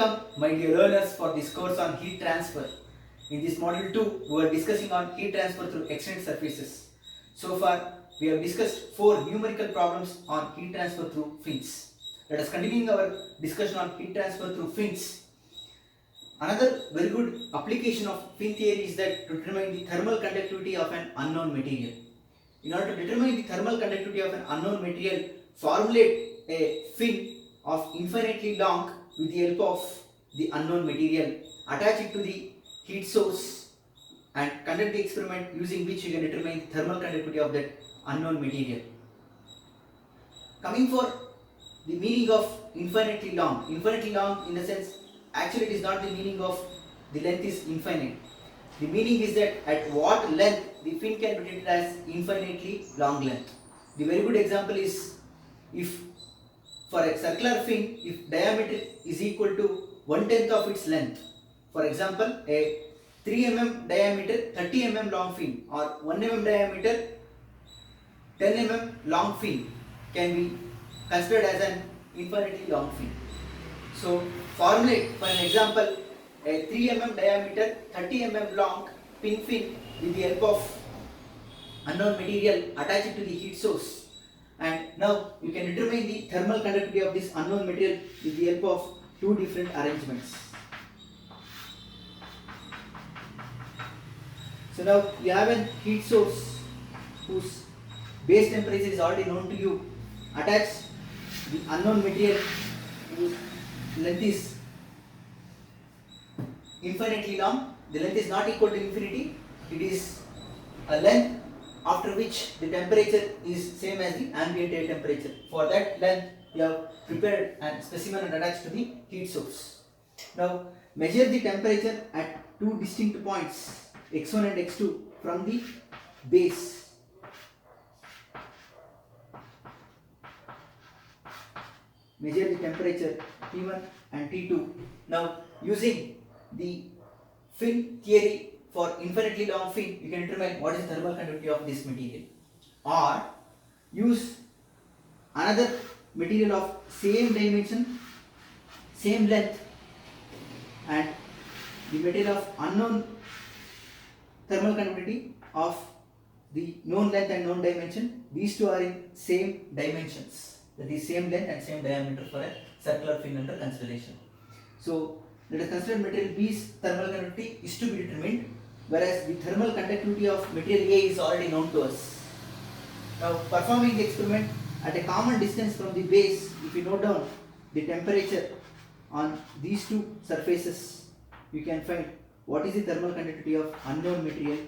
Welcome my dear learners for this course on heat transfer. In this module 2, we are discussing on heat transfer through extended surfaces. So far, we have discussed 4 numerical problems on heat transfer through fins. Let us continue our discussion on heat transfer through fins. Another very good application of fin theory is that to determine the thermal conductivity of an unknown material. In order to determine the thermal conductivity of an unknown material, formulate a fin of infinitely long with the help of the unknown material, attach it to the heat source and conduct the experiment using which you can determine the thermal conductivity of that unknown material. Coming for the meaning of infinitely long in the sense, actually it is not the meaning of the length is infinite. The meaning is that at what length the fin can be treated as infinitely long length. The very good example is if for a circular fin, if diameter is equal to 1/10 of its length, for example a 3 mm diameter 30 mm long fin or 1 mm diameter 10 mm long fin can be considered as an infinitely long fin. So formulate for an example a 3 mm diameter 30 mm long pin fin with the help of unknown material, attach it to the heat source, and now you can determine the thermal conductivity of this unknown material with the help of two different arrangements. So now you have a heat source whose base temperature is already known to you. Attach the unknown material whose length is infinitely long. The length is not equal to infinity. It is a length after which the temperature is same as the ambient air temperature. For that length, you have prepared a specimen and attached to the heat source. Now measure the temperature at two distinct points, x1 and x2, from the base. Measure the temperature T1 and T2. Now using the fin theory for infinitely long fin, you can determine what is the thermal conductivity of this material, or use another material of same dimension, same length, and the material of unknown thermal conductivity of the known length and known dimension. These two are in same dimensions, that is same length and same diameter for a circular fin under consideration. So let us consider material B's thermal conductivity is to be determined, whereas the thermal conductivity of material A is already known to us. Now performing the experiment at a common distance from the base, if you note down the temperature on these two surfaces, you can find what is the thermal conductivity of unknown material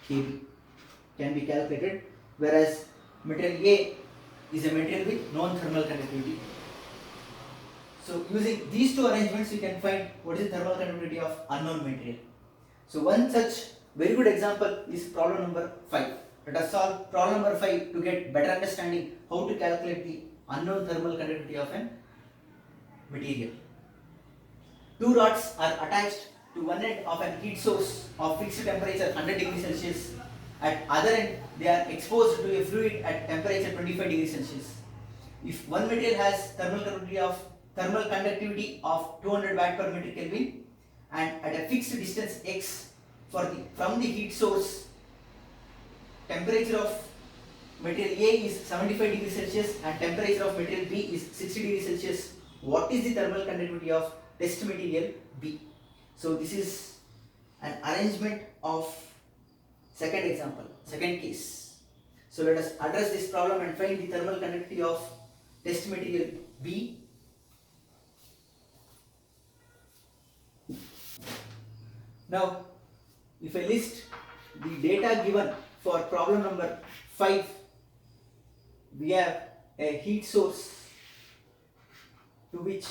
KB can be calculated, whereas material A is a material with known thermal conductivity. So using these two arrangements, you can find what is the thermal conductivity of unknown material. So one such very good example is problem number 5. Let us solve problem number 5 to get better understanding how to calculate the unknown thermal conductivity of an material. Two rods are attached to one end of an heat source of fixed temperature 100 degrees Celsius. At other end, they are exposed to a fluid at temperature 25 degrees Celsius. If one material has thermal conductivity of 200 watt per meter Kelvin, and at a fixed distance x from the heat source, temperature of material A is 75 degrees Celsius and temperature of material B is 60 degrees Celsius, what is the thermal conductivity of test material B? So this is an arrangement of second case. So let us address this problem and find the thermal conductivity of test material B. Now, if I list the data given for problem number 5, we have a heat source to which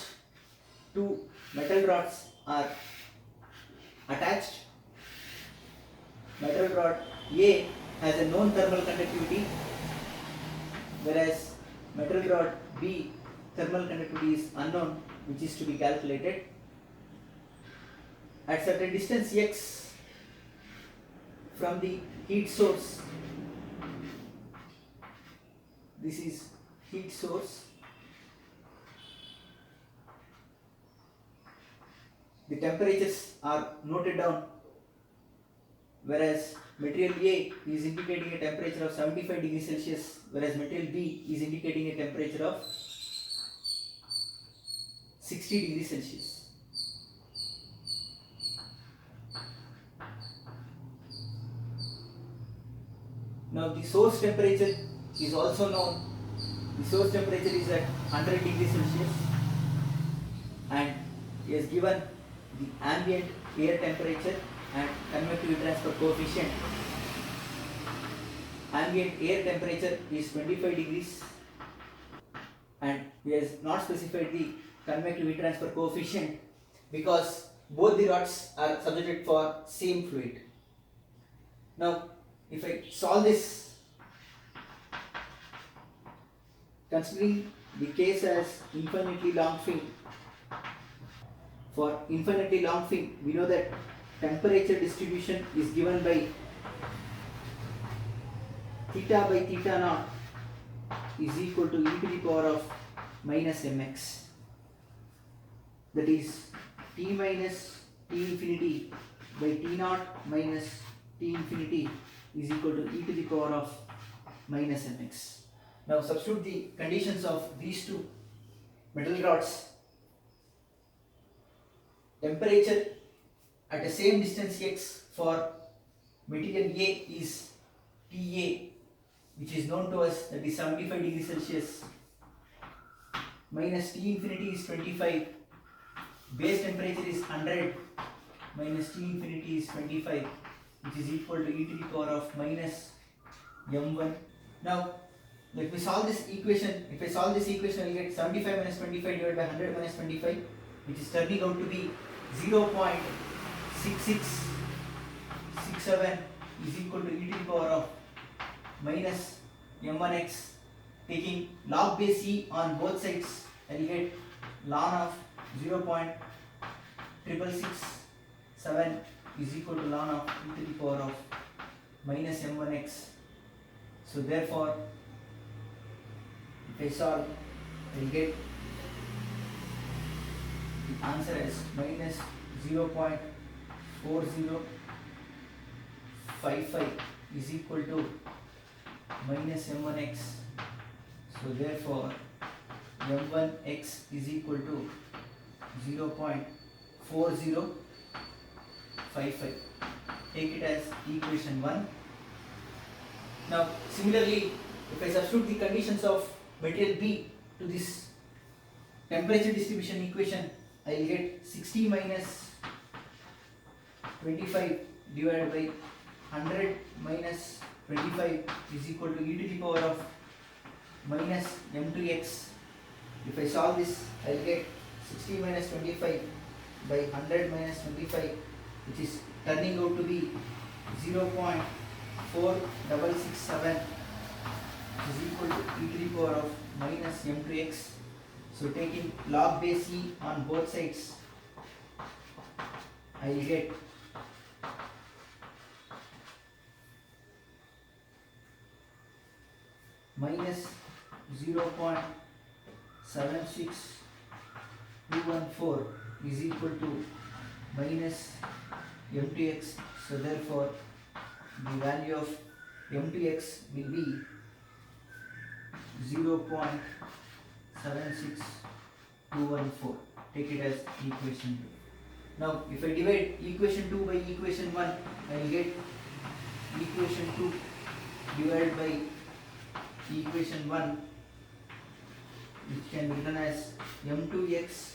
two metal rods are attached. Metal rod A has a known thermal conductivity, whereas metal rod B thermal conductivity is unknown, which is to be calculated. At certain distance x from the heat source, this is heat source, the temperatures are noted down, whereas material A is indicating a temperature of 75 degrees Celsius, whereas material B is indicating a temperature of 60 degrees Celsius. Now the source temperature is also known. The source temperature is at 100 degrees Celsius, and he has given the ambient air temperature and convective transfer coefficient. Ambient air temperature is 25 degrees, and he has not specified the convective transfer coefficient because both the rods are subjected for same fluid. Now if I solve this, considering the case as infinitely long fin, for infinitely long fin we know that temperature distribution is given by theta by theta naught is equal to e to the power of minus mx, that is T minus T infinity by T naught minus T infinity is equal to e to the power of minus mx. Now substitute the conditions of these two metal rods. Temperature at the same distance x for material A is TA, which is known to us, that is 75 degrees Celsius, minus T infinity is 25, base temperature is 100, minus T infinity is 25, which is equal to e to the power of minus m1. Now let me solve this equation. If I solve this equation, I will get 75 minus 25 divided by 100 minus 25, which is turning out to be 0.6667 is equal to e to the power of minus m1x. Taking log base e on both sides, I will get ln of 0.6667 is equal to ln of e to the power of minus m1x. So therefore, if I solve, I will get the answer as minus 0.4055 is equal to minus m1x. So therefore, m1x is equal to 0.4055. Take it as equation 1. Now similarly, if I substitute the conditions of material B to this temperature distribution equation, I will get 60 minus 25 divided by 100 minus 25 is equal to e to the power of minus m2x. If I solve this, I will get 60 minus 25 by 100 minus 25, which is turning out to be 0.4667, is equal to e to the power of minus m2x. So taking log base e on both sides, I will get minus 0.76214 is equal to minus m2x. So therefore, the value of m2x will be 0.76214. Take it as equation 2. Now if I divide equation 2 by equation 1, I will get equation 2 divided by equation 1, which can be written as m2x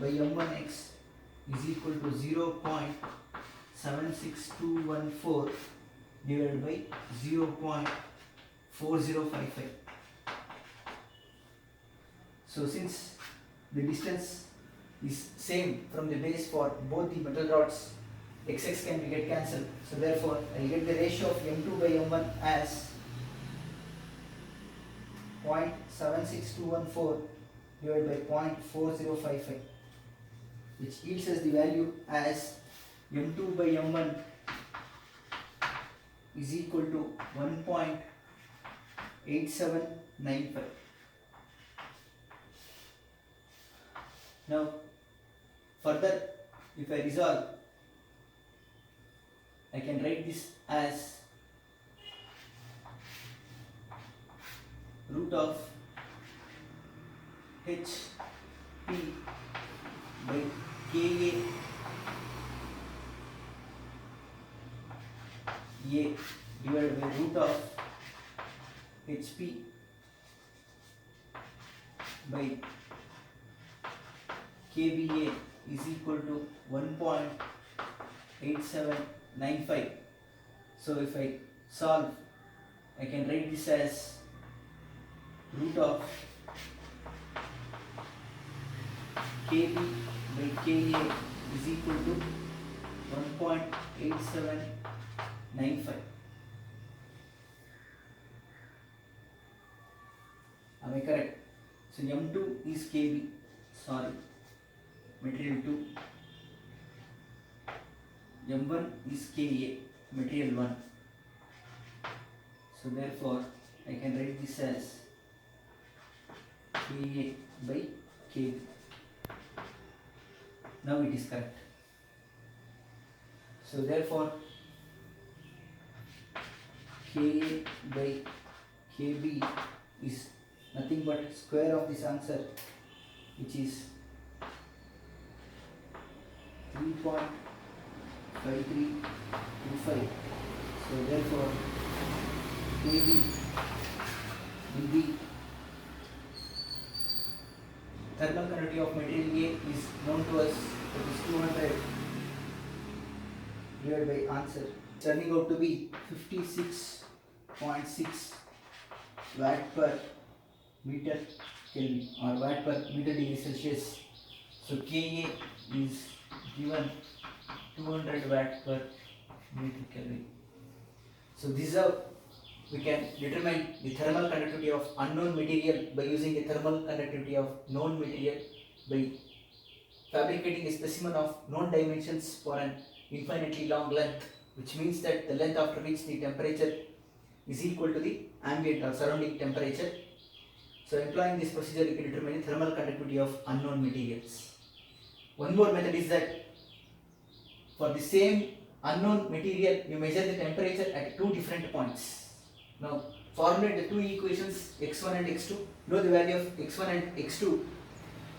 by m1x is equal to 0.76214 divided by 0.4055. So since the distance is same from the base for both the metal rods, xx can be get cancelled. So therefore, I will get the ratio of m2 by m1 as 0.76214 divided by 0.4055, which yields us the value as m2 by m1 is equal to 1.8795. Now further, if I resolve, I can write this as root of HP by KA divided by root of HP by KBA is equal to 1.8795. So if I solve, I can write this as root of KB by KA is equal to 1.8795. Am I correct? So M2 is KB, sorry, material 2. M1 is KA, material 1. So therefore, I can write this as KA by KB. Now it is correct. So therefore, KA by KB is nothing but square of this answer, which is 3.5325. So therefore, KB will be thermal conductivity of material A is known to us, that is 200 divided by answer, turning out to be 56.6 watt per meter Kelvin or watt per meter degree Celsius. So Ka is given 200 watt per meter Kelvin. So this is how we can determine the thermal conductivity of unknown material by using the thermal conductivity of known material by fabricating a specimen of known dimensions for an infinitely long length, which means that the length after which the temperature is equal to the ambient or surrounding temperature. So employing this procedure, you can determine the thermal conductivity of unknown materials. One more method is that for the same unknown material, you measure the temperature at two different points. Now formulate the two equations x1 and x2, know the value of x1 and x2,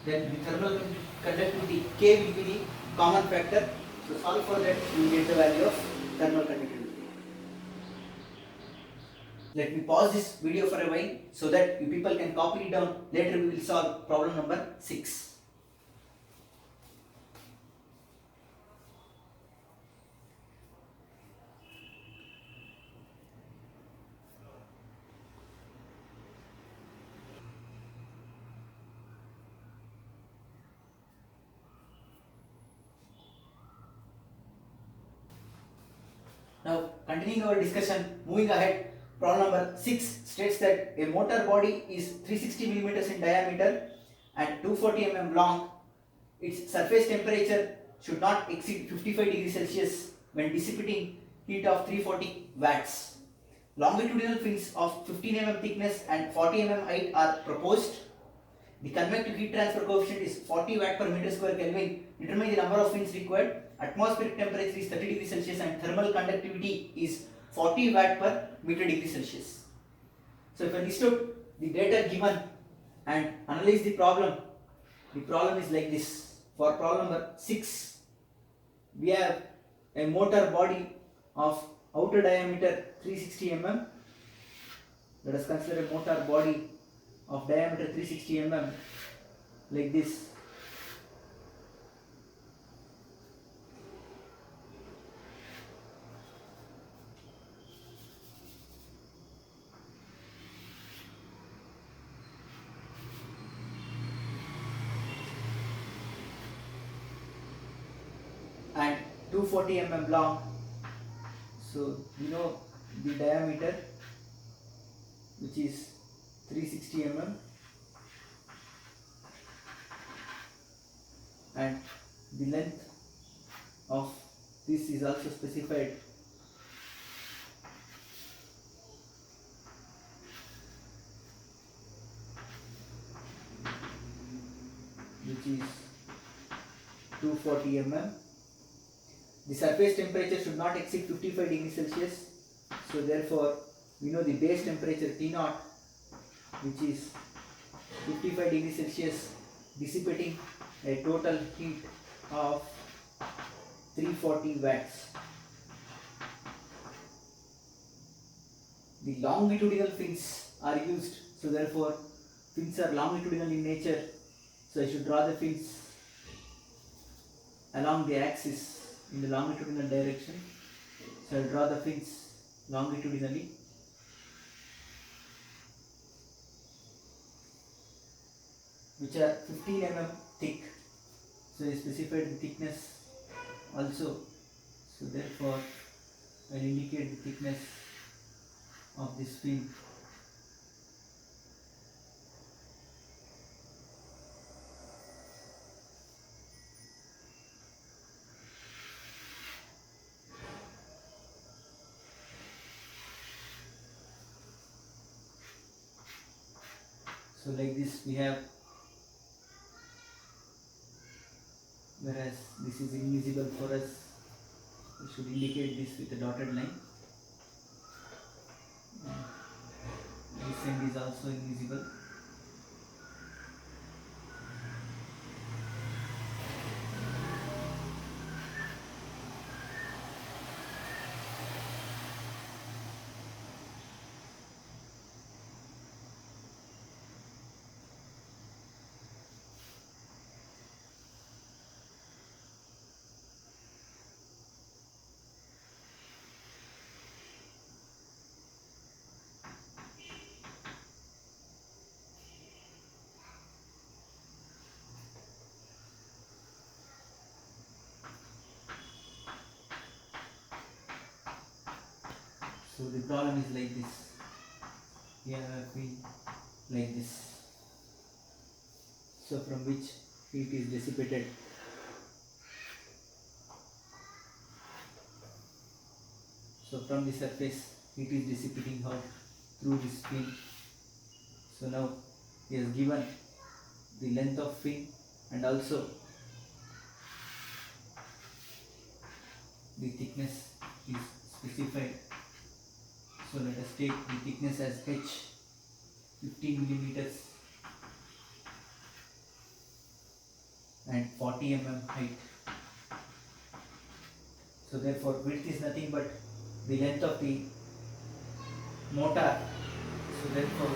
then the thermal conductivity K will be the common factor. So solve for that, you will get the value of thermal conductivity. Let me pause this video for a while so that you people can copy it down. Later we will solve problem number 6. Now continuing our discussion, moving ahead, problem number 6 states that a motor body is 360 millimeters in diameter and 240 mm long. Its surface temperature should not exceed 55 degrees Celsius when dissipating heat of 340 watts. Longitudinal fins of 15 mm thickness and 40 mm height are proposed. The convective heat transfer coefficient is 40 watt per meter square Kelvin. Determine the number of fins required. Atmospheric temperature is 30 degrees Celsius and thermal conductivity is 40 watt per meter degree Celsius. So if I list out the data given and analyze the problem is like this. For problem number 6, we have a motor body of outer diameter 360 mm. Let us consider a motor body of diameter 360 mm like this. And 240 mm long. So you know the diameter, which is 360 mm, and the length of this is also specified, which is 240 mm. the surface temperature should not exceed 55 degrees Celsius. So therefore, we know the base temperature T0, which is 55 degrees Celsius, dissipating a total heat of 340 watts. The longitudinal fins are used, so therefore fins are longitudinal in nature. So I should draw the fins along the axis in the longitudinal direction. So I will draw the fins longitudinally. Which are 15 mm thick. So I specified the thickness also. So therefore I will indicate the thickness of this fin. So like this we have, whereas this is invisible for us, we should indicate this with a dotted line. This end is also invisible. So the problem is like this. Here I have fin like this. So from which heat is dissipated. So from the surface heat is dissipating out through this fin. So now he has given the length of fin and also the thickness is specified. So let us take the thickness as H, 15 millimeters and 40 mm height. So therefore width is nothing but the length of the motor. So therefore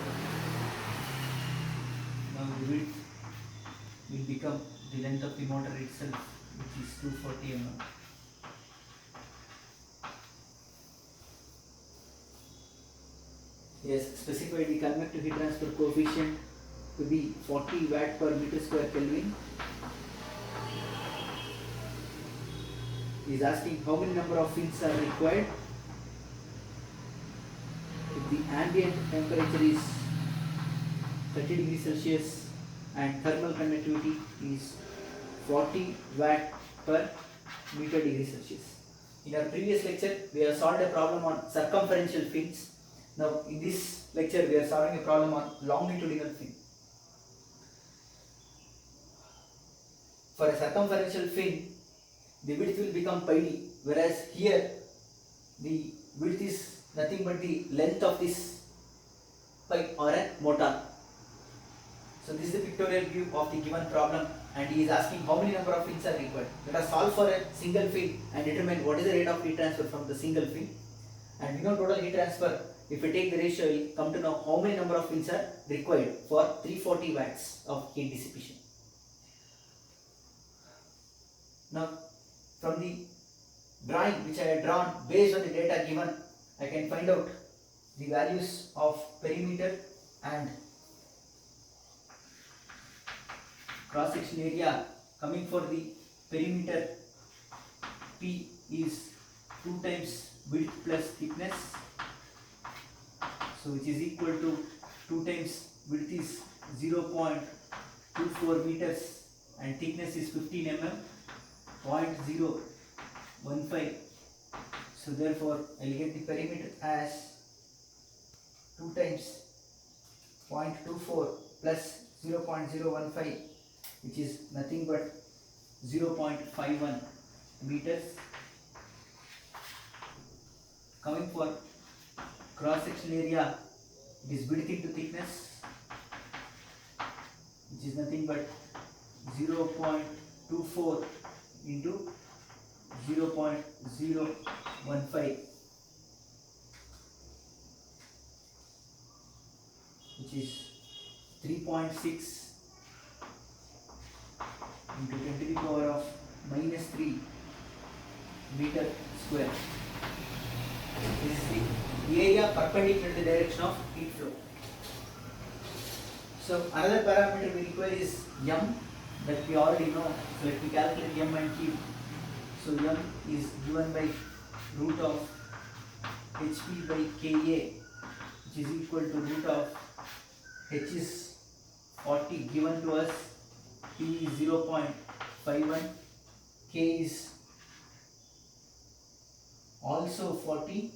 now the width will become the length of the motor itself, which is 240 mm. Yes, specify the convective heat transfer coefficient to be 40 watt per meter square Kelvin. He is asking how many number of fins are required. If the ambient temperature is 30 degrees Celsius and thermal conductivity is 40 watt per meter degree Celsius. In our previous lecture, we have solved a problem on circumferential fins. Now in this lecture we are solving a problem on longitudinal fin. For a circumferential fin, the width will become pi d, whereas here the width is nothing but the length of this pipe or a motor. So this is the pictorial view of the given problem, and he is asking how many number of fins are required. Let us solve for a single fin and determine what is the rate of heat transfer from the single fin. And we know total heat transfer. If we take the ratio, we will come to know how many number of fins are required for 340 watts of heat dissipation. Now, from the drawing which I had drawn based on the data given, I can find out the values of perimeter and cross section area. Coming for the perimeter, P is 2 times width plus thickness. So which is equal to 2 times width is 0.24 meters and thickness is 15 mm, 0.015. So therefore I will get the perimeter as 2 times 0.24 plus 0.015, which is nothing but 0.51 meters, coming for cross section area, it is width into thickness, which is nothing but 0.24 into 0.015, which is 3.6 into 10 to the power of minus 3 meter square. This is the area perpendicular to the direction of heat flow. So another parameter we require is M, that we already know. So let me calculate M and Q. So M is given by root of HP by Ka, which is equal to root of H is 40 given to us, P is 0.51, K is also 40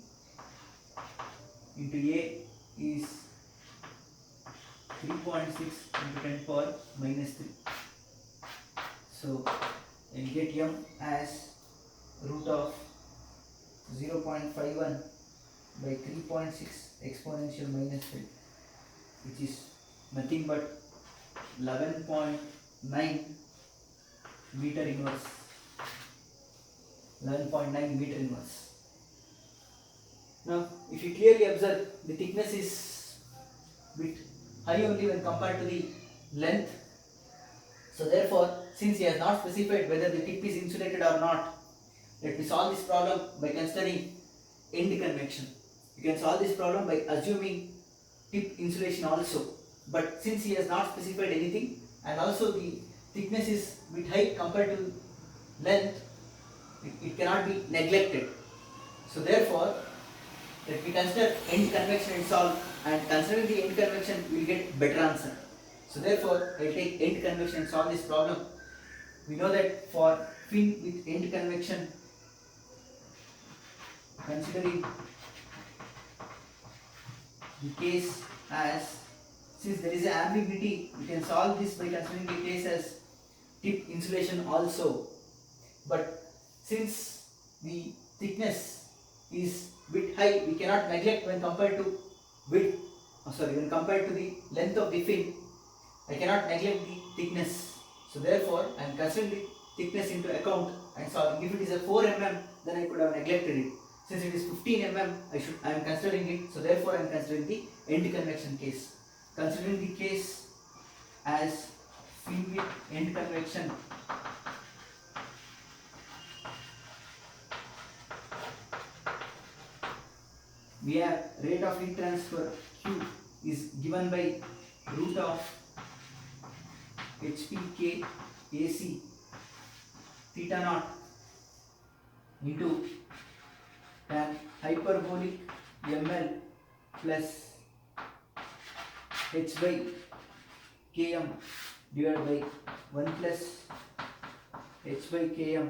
into A is 3.6 into 10 power minus 3. So you get M as root of 0.51 by 3.6 exponential minus 3, which is nothing but 11.9 meter inverse. 11.9 meter inverse. Now, if you clearly observe, the thickness is bit high only when compared to the length. So therefore, since he has not specified whether the tip is insulated or not, let me solve this problem by considering end convection. You can solve this problem by assuming tip insulation also. But since he has not specified anything, and also the thickness is bit high compared to length, it cannot be neglected. So therefore, let me consider end convection and solve, and considering the end convection, we will get better answer. So therefore, I will take end convection and solve this problem. We know that for fin with end convection, considering the case as, since there is an ambiguity, we can solve this by considering the case as tip insulation also. But since the thickness is bit high, we cannot neglect when compared to width. When compared to the length of the fin, I cannot neglect the thickness. So therefore, I am considering the thickness into account and solving. If it is a 4 mm, then I could have neglected it. Since it is 15 mm, I am considering it. So therefore, I am considering the end convection case. Considering the case as fin with end convection, we have rate of heat transfer Q is given by root of HPK AC theta naught into tan hyperbolic ML plus H by Km divided by 1 plus H by Km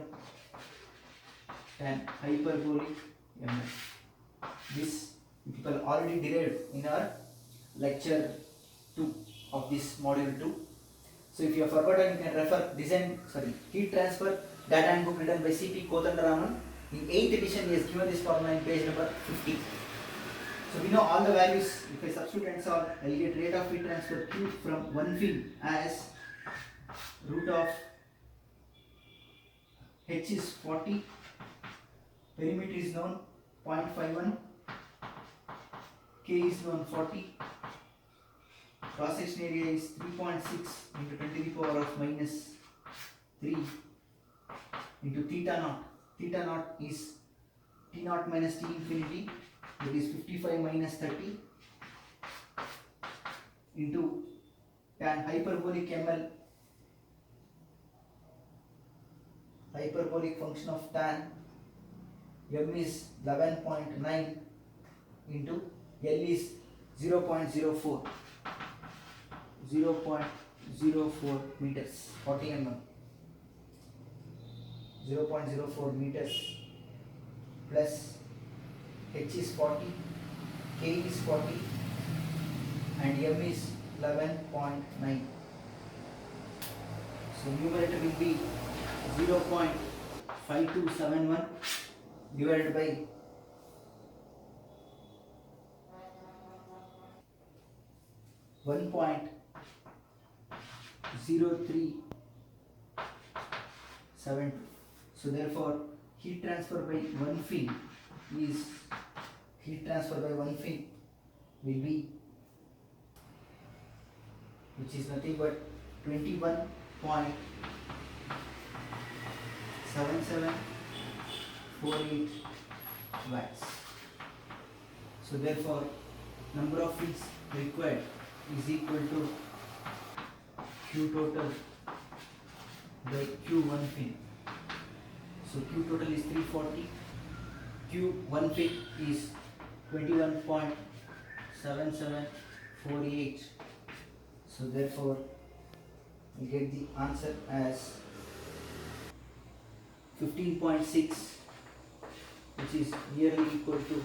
tan hyperbolic ML. This people already derived in our lecture 2 of this module 2. So if you have forgotten, you can refer heat transfer data handbook written by C.P. Kothandaraman. In 8th edition, he has given this formula in page number 50. So we know all the values. If I substitute and solve, I will get rate of heat transfer Q from one fin as root of H is 40, perimeter is known 0.51, K is known 40, cross section area is 3.6 into 10 to the power of minus 3 into theta naught. Theta naught is T naught minus T infinity, that is 55 minus 30 into tan hyperbolic ML, hyperbolic function of tan M is 11.9 into L is 0.04 meters, 40 mm, 0.04 meters plus H is 40, K is 40 and M is 11.9. So numerator will be 0.5271 divided by 1.0372. So therefore heat transfer by one fin will be, which is nothing but 21.7748 watts. So therefore number of fins required is equal to Q total by Q1 fin. So Q total is 340, Q1 fin is 21.7748. So therefore we get the answer as 15.6, which is nearly equal to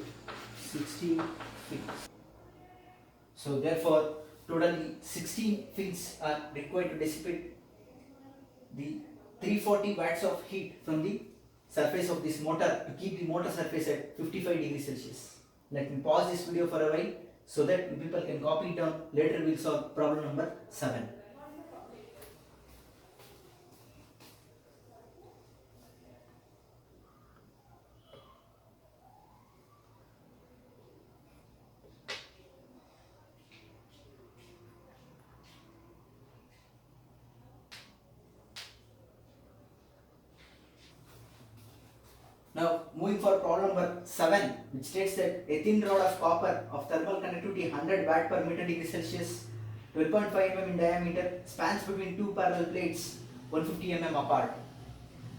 16 fins. So therefore totally 16 fins are required to dissipate the 340 watts of heat from the surface of this motor to keep the motor surface at 55 degrees Celsius. Let me pause this video for a while so that you people can copy it down. Later we will solve problem number 7. Now moving for problem number 7, which states that a thin rod of copper of thermal conductivity 100 watt per meter degree Celsius, 12.5 mm in diameter, spans between two parallel plates 150 mm apart.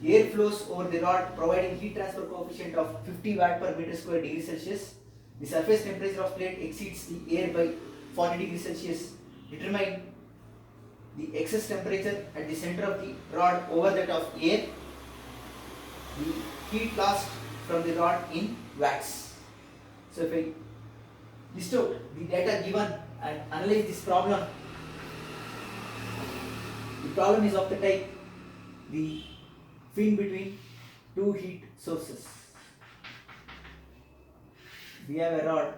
Air flows over the rod providing heat transfer coefficient of 50 watt per meter square degree Celsius. The surface temperature of plate exceeds the air by 40 degrees Celsius. Determine the excess temperature at the center of the rod over that of air. The heat lost from the rod in watts. So if I list out the data given and analyze this problem, the problem is of the type the fin between two heat sources. We have a rod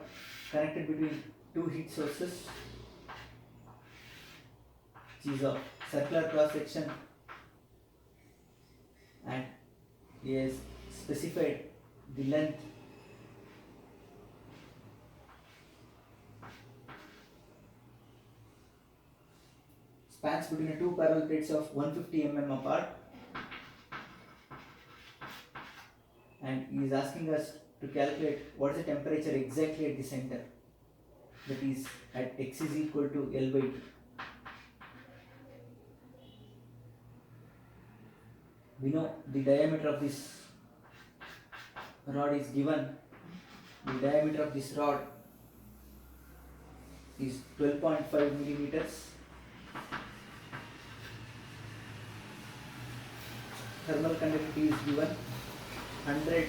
connected between two heat sources, which is of circular cross section, and he has specified the length spans between the two parallel plates of 150 mm apart, and he is asking us to calculate what is the temperature exactly at the center, that is at x is equal to L by 2. We know the diameter of this rod is given. The diameter of this rod is 12.5 millimeters. Thermal conductivity is given 100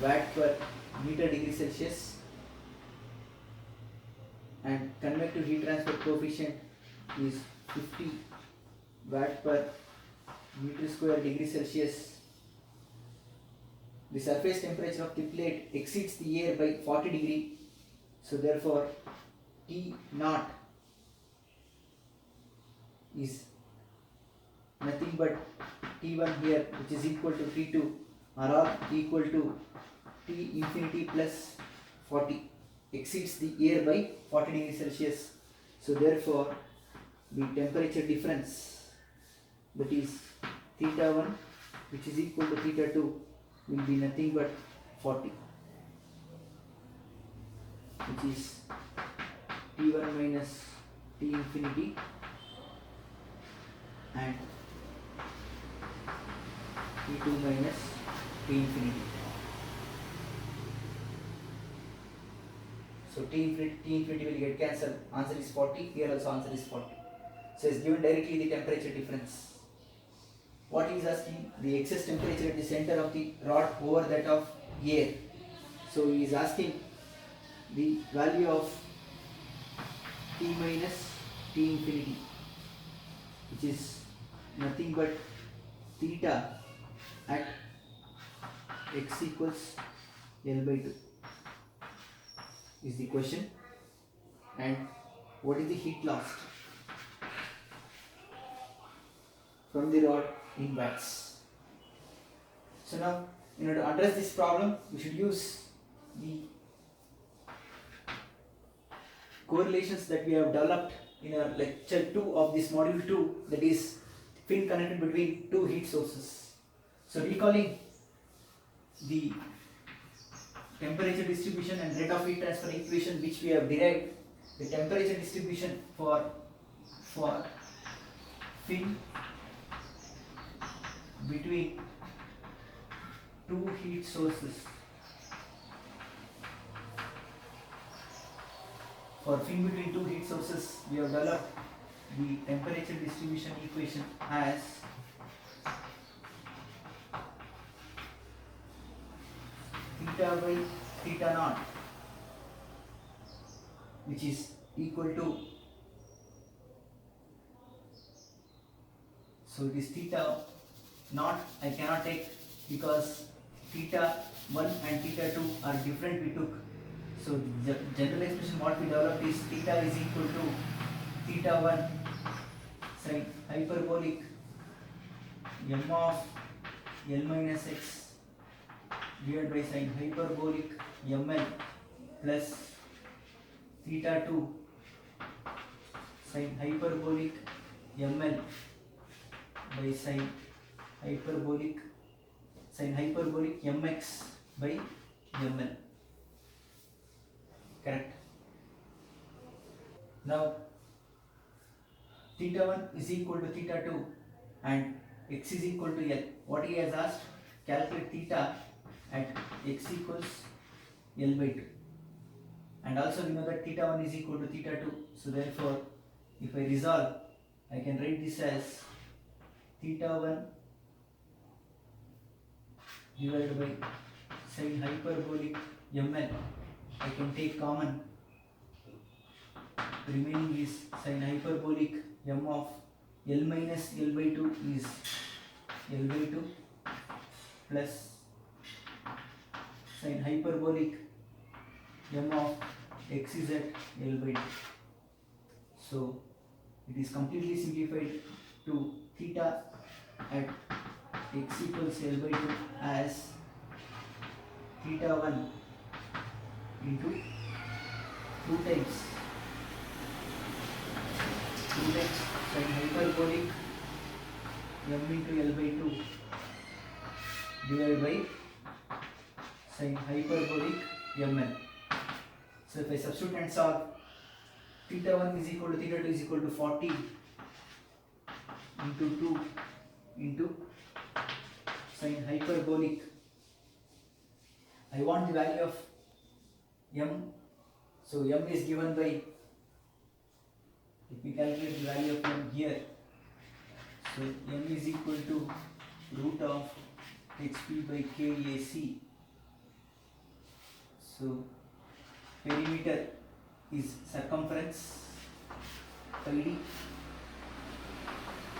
watt per meter degree Celsius, and convective heat transfer coefficient is 50 watt per meter square degree Celsius. The surface temperature of the plate exceeds the air by 40 degree. So therefore T naught is nothing but T1 here, which is equal to T2, are all equal to T infinity plus 40, exceeds the air by 40 degrees Celsius. So therefore the temperature difference, that is theta 1, which is equal to theta 2, will be nothing but 40, which is T1 minus T infinity and T2 minus T infinity. So T infinity will get cancelled. Answer is 40. Here also answer is 40. So it's given directly the temperature difference. What he is asking, the excess temperature at the center of the rod over that of air. So he is asking the value of T minus T infinity, which is nothing but theta at x equals L by 2 is the question, and what is the heat lost from the rod in watts. So now, in order to address this problem, we should use the correlations that we have developed in our lecture 2 of this module 2, that is fin connected between two heat sources. So recalling the temperature distribution and rate of heat transfer equation which we have derived, the temperature distribution for fin between two heat sources. For fin between two heat sources, we have developed the temperature distribution equation as theta by theta naught, which is equal to, so it is theta naught I cannot take because theta 1 and theta 2 are different we took. So the general expression what we developed is theta is equal to theta 1 sin hyperbolic m of L minus x divided by sin hyperbolic ml plus theta 2 sin hyperbolic ml by sin hyperbolic mx by ml. Correct. Now theta 1 is equal to theta 2 and x is equal to L. What he has asked, calculate theta at x equals L by 2. And also we know that theta 1 is equal to theta 2. So therefore, if I resolve, I can write this as theta 1 divided by sin hyperbolic ml. I can take common, remaining is sin hyperbolic m of L minus L by 2 is L by 2 plus sin hyperbolic m of x is at L by 2. So it is completely simplified to theta at x equals L by 2 as theta 1 into 2 times sin hyperbolic m into L by 2 divided by sin hyperbolic ml. So if I substitute and solve, theta 1 is equal to theta 2 is equal to 40 into 2 into sin hyperbolic. I want the value of m, so m is given by, if we calculate the value of m here, so m is equal to root of hp by kac. So perimeter is circumference pi d,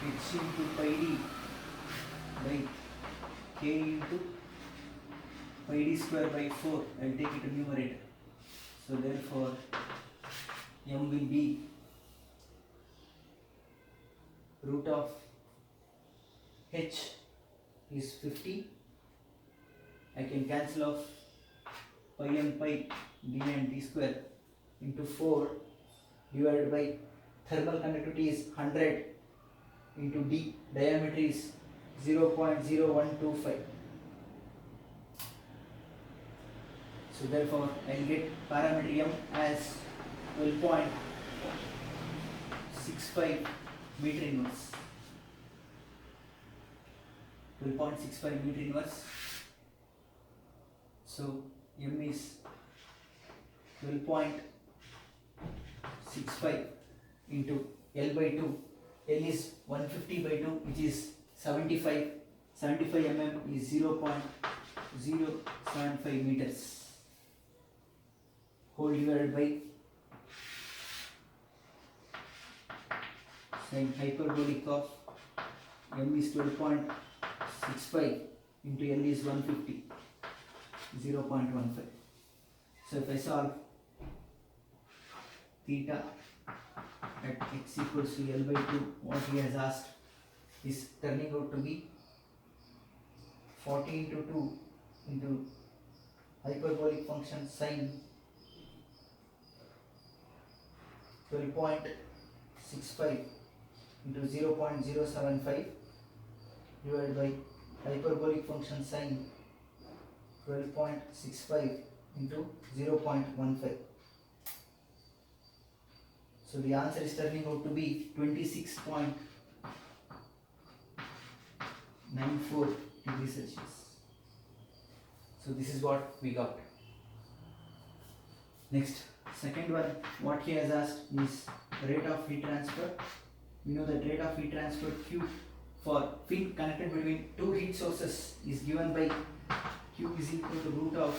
h into pi d by k into pi d square by 4. I will take it to numerator. So therefore m will be root of h is 50. I can cancel off pi and pi, d and d square into 4 divided by thermal conductivity is 100 into d, diameter is 0.0125. So therefore I will get parameter m as 12.65 meter inverse. 12.65 meter inverse. So m is 12.65 into L by 2. L is 150 by 2, which is 75. 75 mm is 0.075 meters. Whole divided by sin hyperbolic of m is 12.65 into L is 150, 0.15. So if I solve, theta at x equals to L by 2, what he has asked is turning out to be 40 into 2 into hyperbolic function sine 12.65 into 0.075 divided by hyperbolic function sine 12.65 into 0.15. So the answer is turning out to be 26.94 degrees Celsius. So this is what we got. Next, second one, what he has asked is rate of heat transfer. We know that rate of heat transfer Q for fin connected between two heat sources is given by Q is equal to root of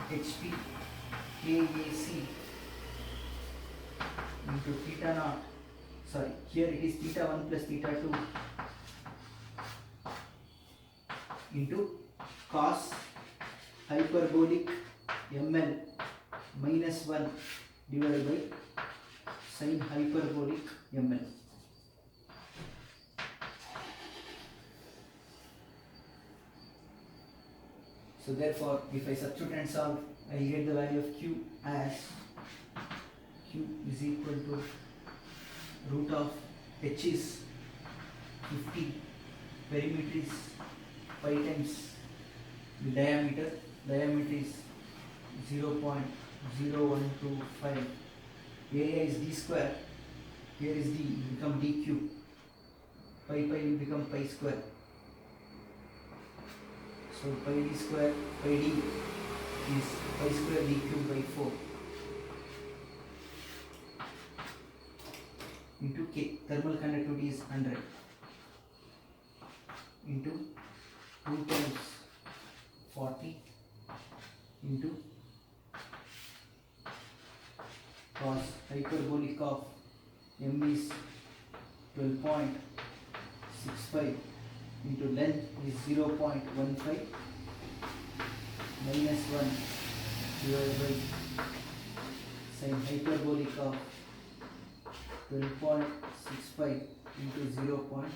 HP KAC into theta naught. Sorry, here it is theta 1 plus theta 2 into cos hyperbolic ml minus 1 divided by sin hyperbolic ml. So therefore, if I substitute and solve, I will get the value of Q as Q is equal to root of H is 50, perimeter is pi times the diameter is 0.0125, area is d square, here is d, will become d cube, pi will become pi square. So pi d square, pi d is pi square d cube by 4 into K, thermal conductivity is 100 into 2 times 40 into cos hyperbolic of m is 12.65 into length is 0.15 minus 1 divided by sin hyperbolic of 12.65 into 0.15.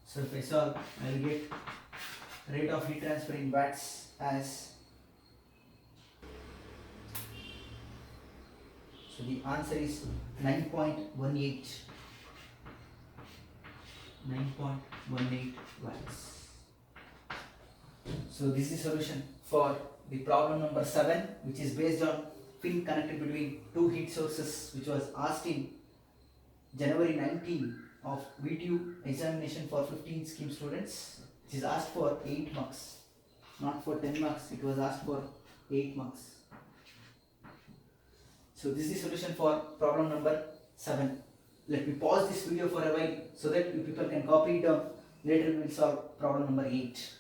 So if I solve, I will get rate of heat transfer in watts as, so the answer is 9.18 watts. So this is solution for the problem number 7, which is based on fin connected between two heat sources, which was asked in January 19 of VTU examination for 15 scheme students. It is asked for 8 marks, not for 10 marks. It was asked for 8 marks. So this is solution for problem number 7. Let me pause this video for a while so that you people can copy it down. Later we will solve problem number 8.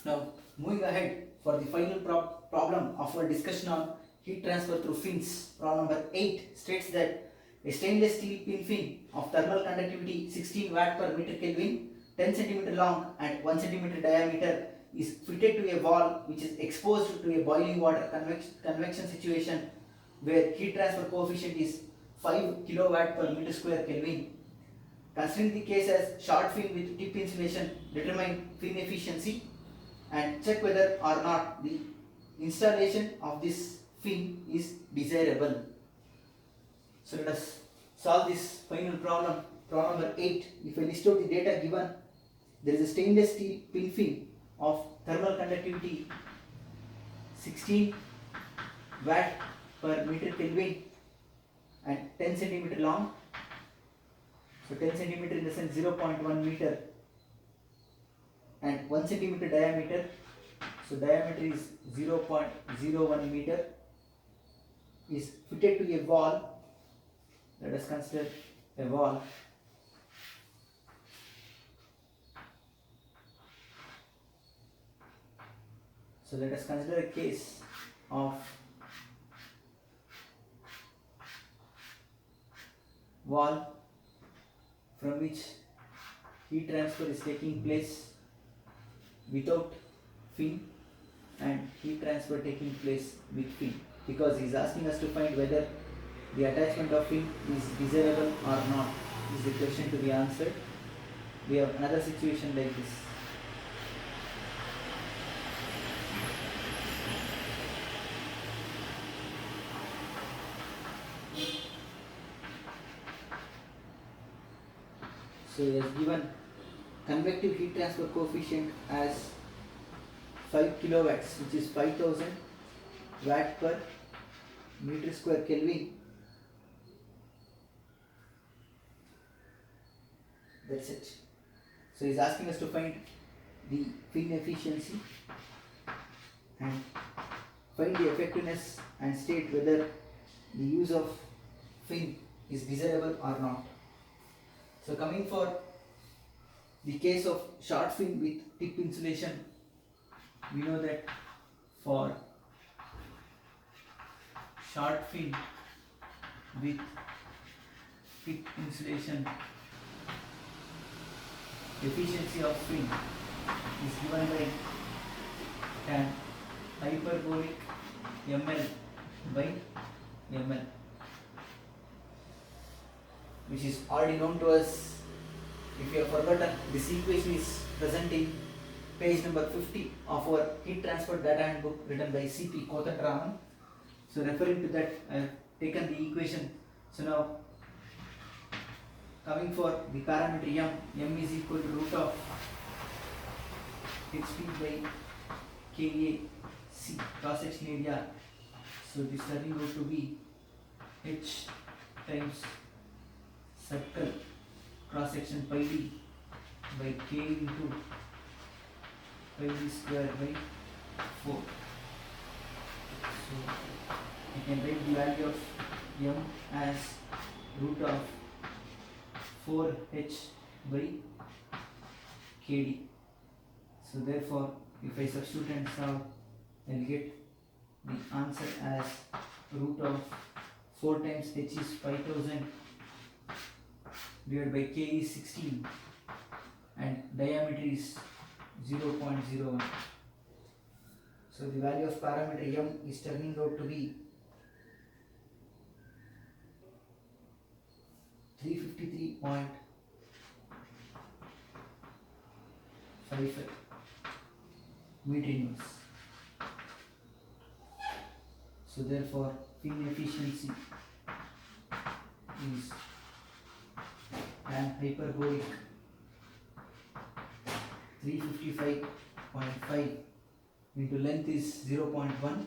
Now, moving ahead for the final problem of our discussion on heat transfer through fins, problem number 8 states that a stainless steel pin fin of thermal conductivity 16 watt per meter Kelvin, 10 cm long and 1 cm diameter is fitted to a wall which is exposed to a boiling water convection situation where heat transfer coefficient is 5 kilowatt per meter square Kelvin. Considering the case as short fin with tip insulation, determine fin efficiency and check whether or not the installation of this fin is desirable. So let us solve this final problem, problem number 8. If I list out the data given, there is a stainless steel pin fin of thermal conductivity 16 watt per meter Kelvin and 10 cm long. So 10 cm in the sense 0.1 meter and 1 cm diameter. So diameter is 0.01 meter is fitted to a wall. Let us consider a wall. So let us consider a case of wall from which heat transfer is taking place without fin and heat transfer taking place with fin, because he is asking us to find whether the attachment of fin is desirable or not is the question to be answered. We have another situation like this. So he has given convective heat transfer coefficient as 5 kilowatts, which is 5000 watt per meter square Kelvin. That's it. So he is asking us to find the fin efficiency and find the effectiveness and state whether the use of fin is desirable or not. So coming for the case of short fin with tip insulation, we know that for short fin with tip insulation, efficiency of fin is given by tan hyperbolic ml by ml, which is already known to us. If you have forgotten, this equation is present in page number 50 of our heat transfer data handbook written by C.P. Kotanraman. So referring to that, I have taken the equation. So now coming for the parameter m is equal to root of hp by KAC, cross section area. So this turning out to be h times circle cross section pi d by k into pi d square by 4. So you can write the value of m as root of 4h by kd. So therefore, if I substitute and solve, I will get the answer as root of 4 times h is 5000 divided by k is 16 and diameter is 0.01. So the value of parameter m is turning out to be 353.55 meter inverse. So therefore, fin efficiency is tan hyperbolic 355.5 into length is 0.1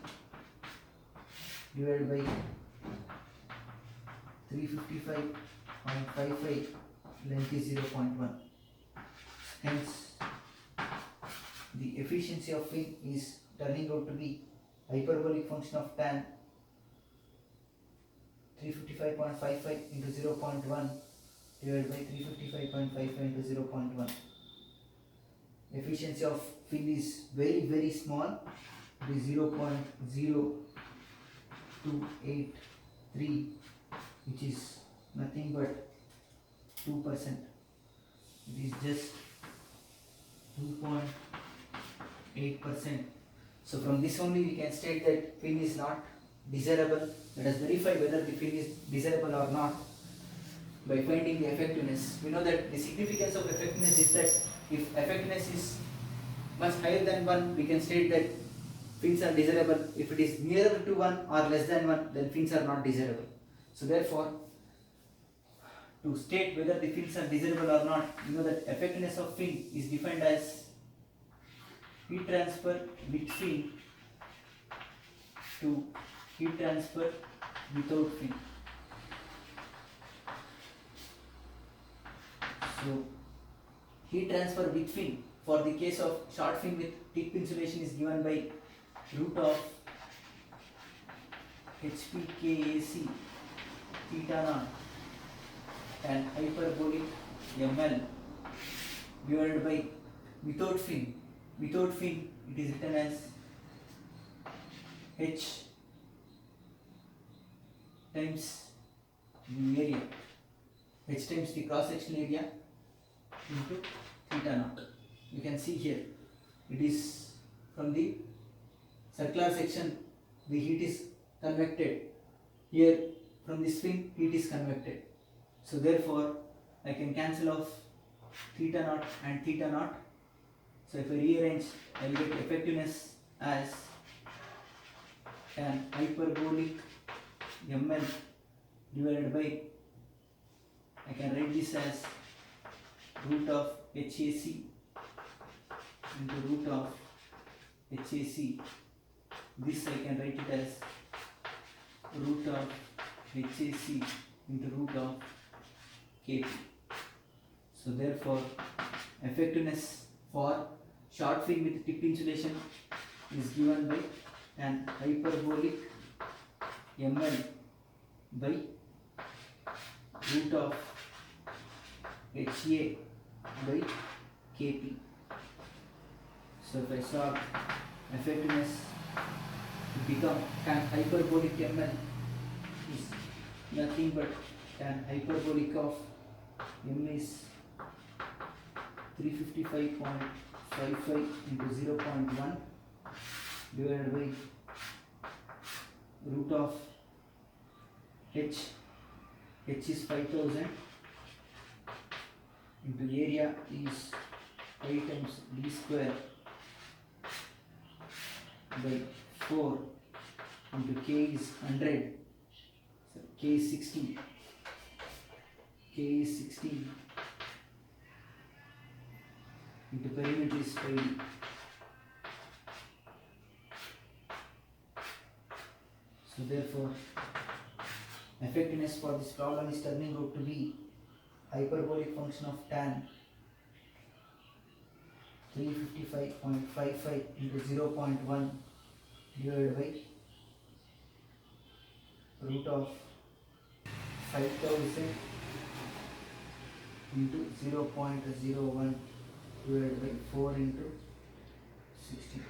divided by 355.55, length is 0.1. Hence, the efficiency of fin is turning out to be hyperbolic function of tan 355.55 into 0.1 divided by 355.55 into 0.1. Efficiency of fin is very small. It is 0.0283, which is nothing but 2%. It is just 2.8%. So from this only we can state that fin is not desirable. Let us verify whether the fin is desirable or not by finding the effectiveness. We know that the significance of effectiveness is that if effectiveness is much higher than 1, we can state that fins are desirable. If it is nearer to 1 or less than 1, then fins are not desirable. So therefore, to state whether the fins are desirable or not, you know that effectiveness of fin is defined as heat transfer with fin to heat transfer without fin. So heat transfer with fin for the case of short fin with tip insulation is given by root of HPKAC theta naught tan hyperbolic ML divided by without fin. Without fin it is written as H times the area, H times the cross sectional area into theta naught. You can see here it is from the circular section the heat is convected, here from this fin heat is convected. So therefore I can cancel off theta naught and theta naught. So if I rearrange, I will get effectiveness as tan hyperbolic ML divided by, I can write this as root of HAC into root of HAC. This I can write it as root of HAC into root of KP. So therefore effectiveness for short fin with tip insulation is given by an hyperbolic ML by root of HA by KP. So if I solve, effectiveness to become tan hyperbolic ML is nothing but tan hyperbolic of M is 355.55 into 0.1 divided by root of H is 5000 into area is 5 times d square by 4 into k is 100, so k is 60, k is 60 into perimeter is 5d. So therefore effectiveness for this problem is turning out to be hyperbolic function of tan 355.55 into 0.1 divided by root of 5000 into 0.01 divided by 4 into 60,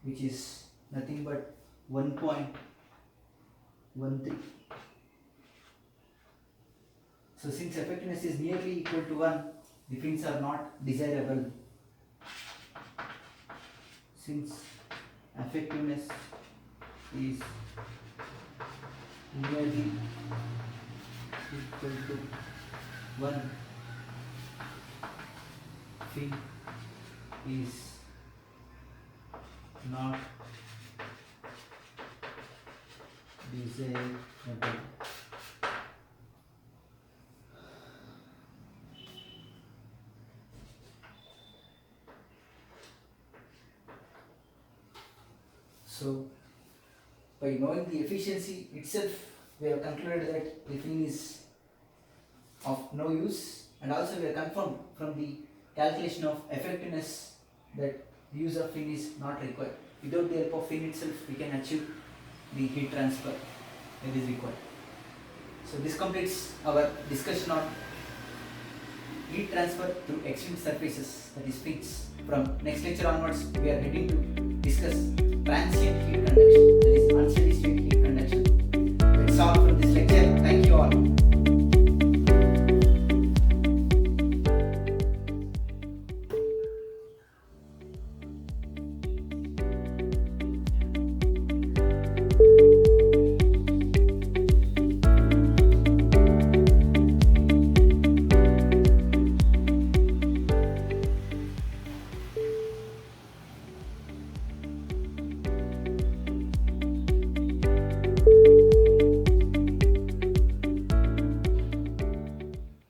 which is nothing but 1.13. So since effectiveness is nearly equal to 1, the fins are not desirable. Since effectiveness is nearly equal to 1, fin is not desirable. So by knowing the efficiency itself, we have concluded that the fin is of no use, and also we have confirmed from the calculation of effectiveness that the use of fin is not required. Without the help of fin itself, we can achieve the heat transfer that is required. So this completes our discussion on heat transfer through extreme surfaces, that is fins. From next lecture onwards, we are heading to discuss transient heat